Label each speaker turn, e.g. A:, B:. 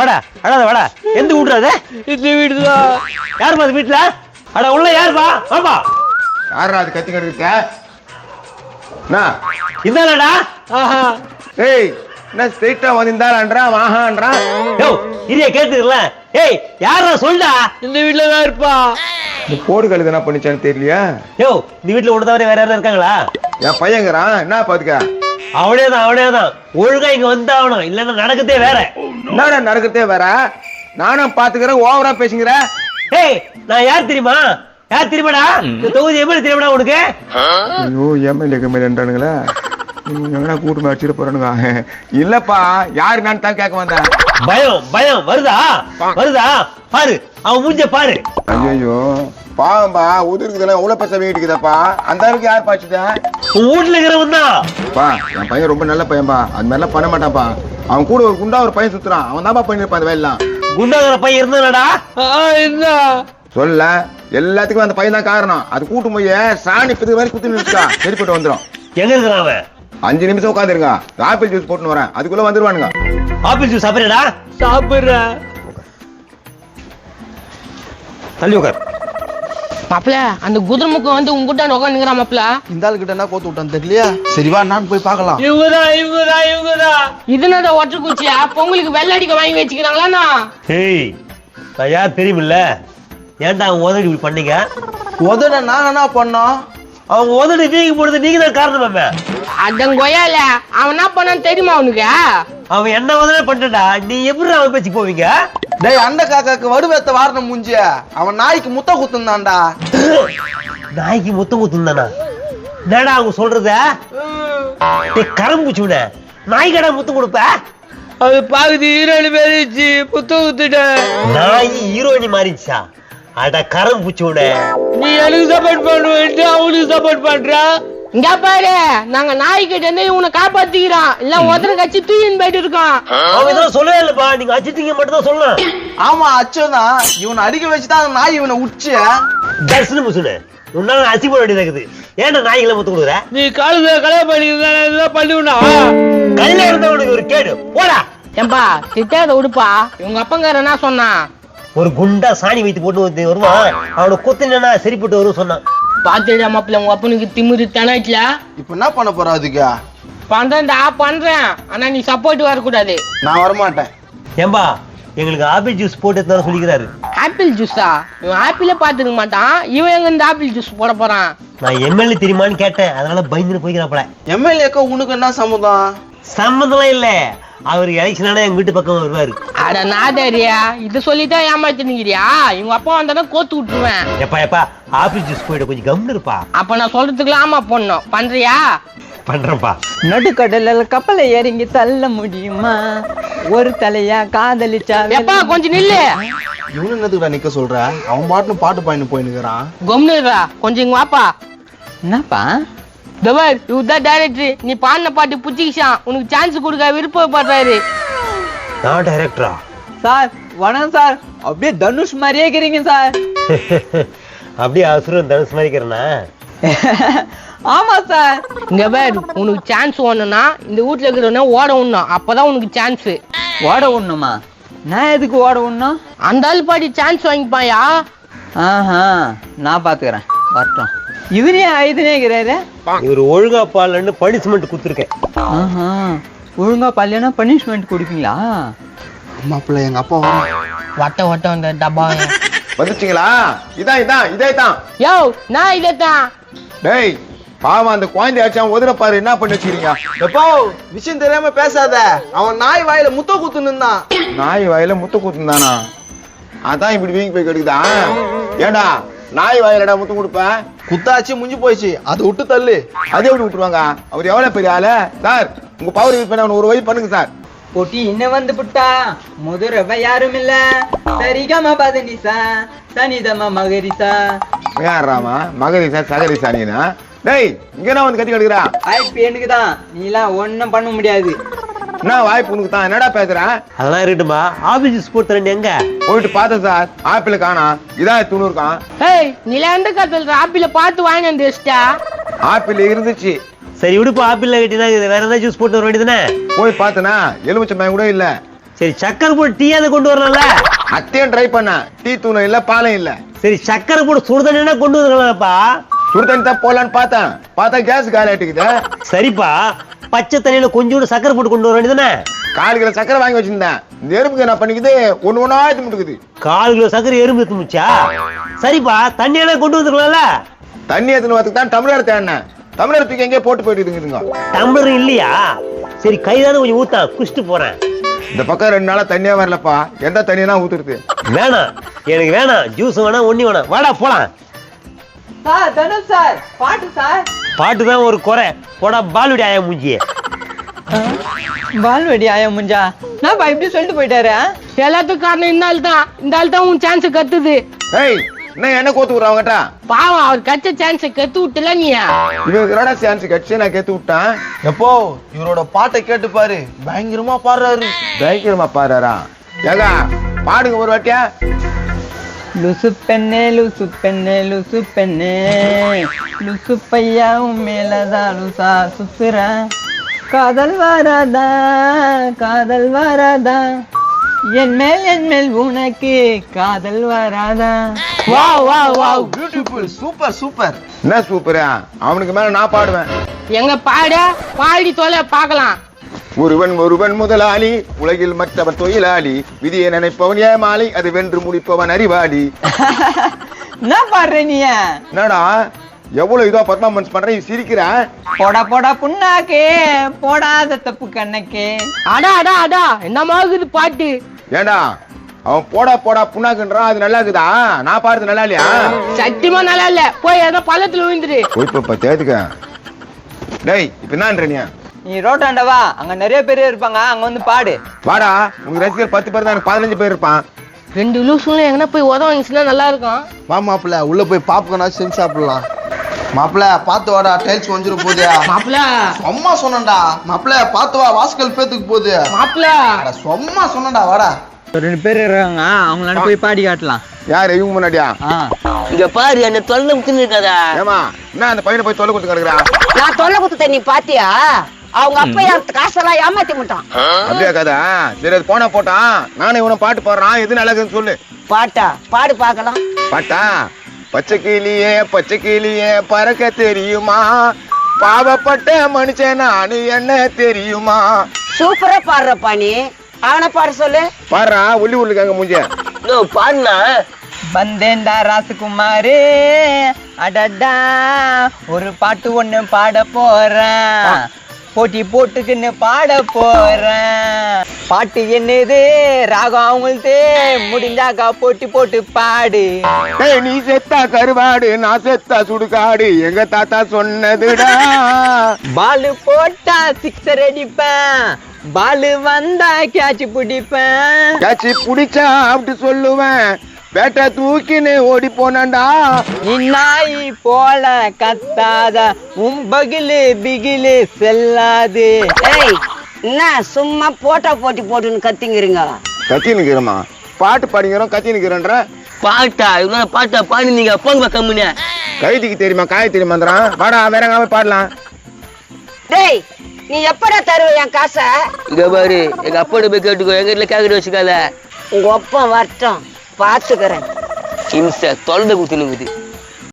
A: வாடா அடாத வாடா எந்த விட்றாது
B: இந்த வீடுதான்.
A: யாருப்பா அது வீட்டுல அட உள்ள யாருப்பா வாப்பா
C: யாரா அது கத்தி கிடக்குற
A: இந்தாடா
B: ஆஹா
C: ஏய் என்ன ஸ்ட்ரைட்டா வந்திருந்தான்றா வாஹான்றா
A: யோ இரிய கேட்டுக்கல ஏய் யாரா சொல்டா
B: இந்த வீட்டுல தான் இருப்பா.
C: இந்த போடு கழுது என்ன பண்ணிச்சான்னு தெரியலையா
A: யோ இந்த வீட்டுல ஒன்று வேற யாரும் இருக்காங்களா
C: என் பையங்கிறான் என்ன பாத்துக்க
A: அவனேதான் ஒழுங்கா இங்க வந்தாகணும் இல்லன்னா நடக்கதே வேற
C: என்னடா நடக்கிறதே வேற நானும் பாத்துக்கிறேன் ஓவரா பேசுங்கிற
A: ஏய் நான் யார் தெரியுமாடா இந்த தொகுதி எப்படி தெரியுமாடா உனக்கு
C: ஐயோ எம்எல்ஏ கம்மியான்றானுங்களே எங்கடா கூட்டு அடிச்சிட போறானுங்க இல்லப்பா யாரு நான் தான் கேட்க வந்தேன்
A: பயம் வருதா பாரு அவன் மூஞ்ச பாரு
C: ஐயோ பாவம்பா உதிர்க்குதுல எவ்வளவு பசங்க வீட்டுக்குதாப்பா அந்த அளவுக்கு யார் பாச்சுட்டா
A: உன் வீட்டுல இருக்கிறவன் தான்
C: பா என் பையன் ரொம்ப நல்ல பையன்பா அது மாதிரிலாம் பண்ண மாட்டான்ப்பா அவன் கூட ஒரு குண்டா ஒரு பையன் சுத்துறான் அவன் தான்ப்பா பண்ணிருப்பான் அந்த வேலைலாம்
A: குண்டாகிற பையன் இருந்தாடா
B: இருந்தா
C: சொல்ல எல்லாத்துக்கும் அந்த பையன் தான் காரணம் அது கூட்டு போய் சாணி பிதுக்கு மாதிரி குத்தி நிறுத்துக்கா சரிப்பட்டு வந்துடும்
A: எங்க இருக்கிறான் அவன்
C: 5 நிமிஷம் உட்காந்துருங்க ஆப்பிள் ஜூஸ் போட்டுன்னு வரேன் அதுக்குள்ள வந்துருவானுங்க
A: ஆப்பிள் ஜூஸ் சாப்பிடுறா
B: சாப்பிடுறேன்.
A: தள்ளி உட்கார்
D: மாப்பிள அந்த குதிரை முக்கம் வந்து உங்ககிட்ட உட்காந்துக்கிறான் மாப்பிள.
E: இந்த ஆள் கிட்ட என்ன கோத்து விட்டான்னு தெரியலையா? சரி வா நான் போய் பார்க்கலாம்.
B: இவங்கதான்.
D: இதுனோட ஒற்றை குச்சியா பொங்கலுக்கு வெள்ளை அடிக்க வாங்கி வச்சுக்கிறாங்களா?
A: ஏய் நான் யார் தெரியுமில்ல ஏன்டா அவன் உதவி இப்படி பண்ணீங்க
E: உதட நாங்க என்ன பண்ணோம்?
A: அவங்க உதவி வீங்கி போடுறது நீங்க தான் காரணமாமே
D: அதான் கொய்யால அவன் என்ன பண்ணான்னு தெரியுமா அவனுக்கு?
A: அவன் என்ன உதவி பண்ணிட்டா நீ எப்படி அவன் பேச்சு போவீங்க
E: டேய் அண்ட காக்காக்கு வடுவேத்த வாரணம் மூஞ்சிய அவன் நாய்க்கு முத்த குத்துந்தான்டா.
A: நாய்க்கு முத்தம் குத்துந்தானா என்னடா அவங்க சொல்றத கரம்புச்சு விட நாய் கடை முத்தம் கொடுப்ப
B: அது பாக்குது ஹீரோயின் மாறிடுச்சு புத்தம் குத்துட்டேன்.
A: நாய் ஹீரோயினி மாறிடுச்சா அட கரம் பூச்சி விட
B: நீ எனக்கு சப்போர்ட் பண்ணுவேன்ட்டு அவனுக்கு சப்போர்ட் பண்றா.
D: இங்க பாரு நாங்க நாய்கிட்ட இருந்து இவனை காப்பாத்திக்கிறான் இல்ல உதற கட்சி தூயின்னு போயிட்டு இருக்கான்.
A: அவன் இதெல்லாம் சொல்லவே இல்லப்பா நீங்க அஜித்திங்க மட்டும் தான் சொல்லலாம்.
E: ஆமா அச்சோதான் இவனை அடிக்க வச்சுதான் அந்த நாய் இவனை உச்சு.
A: தர்சன முசுனு உன்னால அசி போட வேண்டியது இருக்குது ஏன்டா நாய்களை முத்து கொடுக்குற
B: நீ காலத்துல கல்யாணம் பண்ணிக்கிறதா பண்ணுவா
A: கையில இருந்தவனுக்கு ஒரு கேடு போடா
D: ஏம்பா திட்டாத உடுப்பா இவங்க அப்பங்கார என்ன சொன்னான்?
A: ஒரு குண்டா சாணி வைத்து போட்டு வருவான் அவனை கொத்தினா சரிப்பட்டு வரும் சொன்னான்.
D: பாத்துடா மாப்பிள்ள உங்க அப்பனுக்கு திமிரு தனாச்சுல.
E: இப்ப என்ன பண்ண போறா அதுக்கு?
D: பண்றேன் ஆனா நீ சப்போர்ட் வரக்கூடாது.
E: நான் வரமாட்டேன்.
A: ஏம்பா எங்களுக்கு ஆப்பிள் ஜூஸ் போட்டு எடுத்து சொல்லிக்கிறாரு.
D: ஆப்பிள் ஜூஸா? இவன் ஆப்பிளே பாத்துக்க மாட்டான் இவன் எங்க இந்த ஆப்பிள் ஜூஸ் போட போறான்?
A: நான் எம்எல்ஏ தெரியுமான்னு கேட்டேன் அதனால பயந்துன்னு போய்க்கிறாப்பல.
E: எம்எல்ஏக்கா உனக்கு என்ன சம்மதம்?
A: சம்மந்தம் இல்ல அவரு எலெக்ஷனால எங்க வீட்டு பக்கம் வருவாரு.
D: அட நாதாரியா இது சொல்லிதான் ஏமாத்தினுங்கிறியா? இவங்க அப்பா வந்தானே கோத்து விட்டுருவேன்.
A: எப்பா ஆப்பிள் ஜூஸ் போயிட கொஞ்சம் கம்னு இருப்பா.
D: அப்ப நான் சொல்றதுக்குலாம் ஆமா பொண்ணும் பண்றியா?
A: பண்றேன்ப்பா.
F: நடுக்கடல கப்பலை இறங்கி தள்ள முடியுமா ஒரு தலையா காதலிச்சா?
D: எப்பா கொஞ்சம் நில்லு.
E: இவனு என்னதுக்குடா நிக்க சொல்ற? அவன் பாட்டுன்னு பாட்டு பாயின்னு போயினுக்கிறான்.
D: கொம்னுடா கொஞ்சம் இங்க வாப்பா.
F: என்னப்பா?
D: தவர் இவர்தான் டைரக்டர். நீ பாடின பாட்டு புத்திக்கிச்சான் உனக்கு சான்ஸ் கொடுக்க விருப்பப்படுறாரு.
A: நான் டைரக்டரா?
F: சார் வணக்கம் சார். அப்படியே தனுஷ் மாதிரியே இருக்கிறீங்க சார்.
A: அப்படியே அசுரன் தனுஷ் மாதிரி இருக்கிறேனா?
F: ஆமா சார்.
D: இங்க பார் உனக்கு சான்ஸ் வேணும்னா இந்த வீட்டுல இருக்கிறவன ஓட விடணும் அப்பதான் உனக்கு சான்ஸ்.
F: ஓட விடணுமா? நான் எதுக்கு ஓட விடணும்?
D: அந்த ஆள் பாடி சான்ஸ் வாங்கிப்பாயா?
F: ஆஹா நான் பாத்துக்கிறேன் வரட்டும். இவரே ஆயுதனே இருக்கிறாரு.
A: இவர் ஒழுங்கா பாலன்னு பனிஷ்மெண்ட் கொடுத்துருக்கேன்.
F: ஆஹா ஒழுங்கா பல்லையா பனிஷ்மெண்ட் கொடுப்பீங்களா?
E: மாப்பிள்ள எங்க அப்பா
D: வட்ட வட்ட இந்த டப்பா
C: வந்துச்சுங்களா? இதே தான்
D: யோ நான் இதான்.
C: டேய் பாவம் அந்த குழந்தை ஆச்சான் உதற பாரு என்ன பண்ணி வச்சுக்கிறீங்க?
E: எப்போ விஷயம் தெரியாம பேசாத. அவன் நாய் வாயில முத்த குத்து நின்றான்.
C: நாய் வாயில முத்து குத்துந்தானா? அதான் இப்படி வீங்கி போய் கெடுக்குதா? ஏடா நாய் வாயிலடா முத்து கொடுப்ப?
E: குத்தாச்சு முடிஞ்சு போயிடுச்சு அதை விட்டு தள்ளு.
C: அதே விட்டு விட்டுருவாங்க. அவர் எவ்வளவு பெரிய ஆளு சார். உங்க பவர் யூஸ் பண்ண ஒரு வழி பண்ணுங்க சார்.
F: போட்டி இன்னும் வந்து புட்டா முதுரவ யாரும் இல்ல சரிகம பதனிசா சனிதம மகரிசா.
C: யாராமா மகரிசா சகரிசா நீனா? டேய் இங்க வந்து கத்தி கெடுக்குறா?
F: வாய்ப்பு எனக்குதான் நீலாம் ஒன்னும் பண்ண முடியாது.
C: என்ன வாய்ப்பு உனக்கு தான்? என்னடா பேசுற?
A: அதெல்லாம் இருக்கட்டுமா ஆப்பிள் ஜூஸ் போட்டு தரேன் எங்க
C: போயிட்டு பார்த்தேன் சார் ஆப்பிள் காணா. இதான் 90 இருக்கான்.
D: ஏய் நிலாண்ட கத்தல் ஆப்பிள பார்த்து வாங்கி வந்து வச்சிட்டா.
C: ஆப்பிள் இருந்துச்சு.
A: சரி விடுப்பா ஆப்பிள் கட்டினா வேற ஏதாவது ஜூஸ் போட்டு வர வேண்டியதுதானே?
C: போய் பார்த்தனா எலுமிச்சம்பழம் கூட இல்ல.
A: சரி சக்கரை போட்டு டீயாவது கொண்டு வரலாம்ல.
C: அத்தையும் ட்ரை பண்ண, டீ தூணம் இல்ல பாலம் இல்ல.
A: சரி சக்கரை போட்டு சுடுதண்ணா கொண்டு வந்துடலாம்ப்பா.
C: சுடுதண்ணி தான் போலான்னு பார்த்தா கேஸ் காலி ஆயிட்டுக்குது.
A: சரிப்பா, பச்சை தண்ணியில கொஞ்சோண்டு சக்கரை போட்டு கொண்டு வர வேண்டியதுதானே?
C: 4 கிலோ சக்கரை வாங்கி வச்சிருந்தேன். இந்த எறும்புக்கு என்ன பண்ணிக்குது, ஒண்ணு ஒண்ணா எடுத்து முட்டுக்குது.
A: 4 கிலோ சக்கரை எறும்பு எடுத்து முச்சா? சரிப்பா, தண்ணியெல்லாம் கொண்டு வந்துருக்கலாம்ல.
C: தண்ணி எடுத்துன்னு வரதுக்கு தான் டம்ளர் தேடினேன். டம்ளர் தூக்கி எங்கேயே போட்டு போயிட்டுதுங்க.
A: டம்ளர் இல்லையா? சரி கைதான கொஞ்சம் ஊத்தா, குடிச்சிட்டு போறேன்.
C: இந்த பக்கம் 2 நாளா தண்ணியா வரலப்பா. எந்த தண்ணியா ஊத்துறது?
A: வேணாம், எனக்கு வேணாம். ஜூஸ் வேணாம், ஒண்ணி வேணாம். வாடா போலாம்.
F: சார் தனுஷ் சார் பாட்டு சார்.
A: பாட்டு தான் ஒரு குறை. போடா பாலுடி ஆயா மூஞ்சியே.
F: பால்வடி ஆயா முஞ்சா நான் இப்படி சொல்லிட்டு போயிட்டாரு.
D: எல்லாத்துக்கும் காரணம் இந்த ஆள் தான். இந்த ஆள் தான் உன் சான்ஸ் கத்துது.
C: ஏய், என்ன கோத்து விடுற அவங்ககிட்ட?
D: பாவம், அவர் கச்ச சான்ஸ் கத்து விட்டுல நீ.
C: இவரோட சான்ஸ் கட்சி நான் கேத்து விட்டேன்.
E: எப்போ இவரோட பாட்டை கேட்டு பாரு, பயங்கரமா பாடுறாரு.
C: பயங்கரமா பாடுறாரா? ஏகா பாடுங்க ஒரு வாட்டியா.
F: லுசு பெண்ணே லுசு பெண்ணே லுசு பெண்ணே லுசு பையா உன் மேலதான் லுசா சுத்துற. காதல் வராதா காதல் வராதா, என் மேல் உனக்கு காதல் வராதா.
D: Wow wow wow,
E: beautiful, super super.
C: என்ன சூப்பரா? அவனுக்கு மேல நான் பாடுவேன்.
D: எங்க பாடி தொலை பார்க்கலாம்.
C: ஒருவன் முதலாளி, உலகில் மற்றவன் தொழிலாளி, விதியை நினைப்பவன் ஏமாளி, அது வென்று முடிப்பவன் அறிவாளி.
F: என்ன பாடுற நீ?
C: என்னடா எவ்வளவு இதோ பர்ஃபார்மன்ஸ் பண்றேன், சிரிக்கிற?
F: போடா புண்ணாக்கே, போடாத தப்பு கண்ணக்கே.
D: அடா அடா அடா, என்னமா இருக்குது பாட்டு?
C: ஏண்டா அவன் போடா புண்ணாக்குன்றான், அது நல்லா இருக்குதா? நான் பாடுறது நல்லா இல்லையா?
D: சத்தியமா நல்லா இல்ல. போய் ஏதோ பள்ளத்துல விழுந்துரு.
C: போய் தேதுக்க. டேய் இப்ப என்னன்ற
F: நீ ரோட்டாண்ட வா, அங்க நிறைய பேர் இருப்பாங்க, அங்க வந்து பாடு.
C: வாடா, உங்க ரசிகர் 10 பேர் தான், எனக்கு 15 பேர் இருப்பான்.
D: 2 லூசுல எங்கன்னா போய் உதவாங்கிச்சுன்னா நல்லா இருக்கும்.
E: வா மாப்பிள்ள, உள்ள போய் பாப்கார்னா செஞ்சு சாப்பிடலாம். மாப்பிள்ள பாத்து வாடா, டைல்ஸ் வந்துரு போகுது.
D: மாப்பிள
E: சும்மா சொன்னடா மாப்பிள்ள, பாத்து வா, வாஸ்கல் பேத்துக்கு போகுது.
D: மாப்பிள
E: சும்மா சொன்னடா, வாடா.
F: 2 பேர் இருக்காங்க, அவங்களால போய் பாடி காட்டலாம்.
C: யாரு இவங்க முன்னாடியா?
G: இங்க பாரு, என்ன தொல்லை குத்துன்னு இருக்காதா?
C: ஏமா என்ன அந்த பையனை போய் தொலை கொடுத்து கிடக்குறா?
G: நான் தொல்லை குத்துட்ட, நீ பாத்தியா? அவங்க அப்பா காசெல்லாம் ஏமாத்தி மாட்டான்.
C: அப்படியா கதா? சரி அது போனா போட்டான். நானே இவனை பாட்டு பாடுறான், எது நல்லதுன்னு சொல்லு.
G: பாட்டா பாடு பாக்கலாம்.
C: பாட்டா? பச்சை கிளியே பறக்க தெரியுமா, பாவப்பட்ட மனுஷன் நானு என்ன தெரியுமா.
G: சூப்பரா பாடுறப்பா நீ. அவனை பாட சொல்லு.
C: பாடுறா, உள்ளுக்காங்க மூஞ்ச
G: பாடுனா.
F: வந்தேன்டா ராசகுமாரு, அடடா ஒரு பாட்டு ஒண்ணு பாட போறேன், போட்டி போட்டுக்குன்னு பாட போறேன். பாட்டு என்னது, ராகம் அவங்கள்து, முடிஞ்சாக்கா போட்டி போட்டு பாடு.
C: நீ செத்தா கருவாடு, நான் செத்தா சுடுகாடு, எங்க தாத்தா சொன்னதுடா.
F: பாலு போட்டா 6 அடிப்பேன், பாலு வந்தா கேட்ச் பிடிப்பேன்.
C: கேட்சி புடிச்சா அப்படி சொல்லுவேன், பேட்டை தூக்கின்னு ஓடி போனண்டா.
F: நீ நாய் போல கத்தாத, உன் பிகிலு செல்லாது.
G: ஏய், என்ன சும்மா போட்டா போட்டி போட்டுன்னு கத்திங்கிறீங்க?
C: கத்தி நிக்கிறமா? பாட்டு பாடிக்கிறோம், கத்தி நிக்கிறன்ற.
G: பாட்டா இவ்வளவு பாட்டா பாடி நீங்க போங்க கம்முனே.
C: கைதிக்கு தெரியுமா காய தெரியுமாங்கிறான். வாடா வேற எங்க போய் பாடலாம்.
G: டேய், நீ எப்படா தருவ என் காசை? இங்க பாரு, எங்க அப்பா போய் கேட்டுக்கோ, எங்க வீட்டுல கேட்கறது வச்சுக்காத. உங்க அப்பா வரட்டும், பாத்துக்கிறேன். இம்ச தொலைந்து குத்துனுக்குது.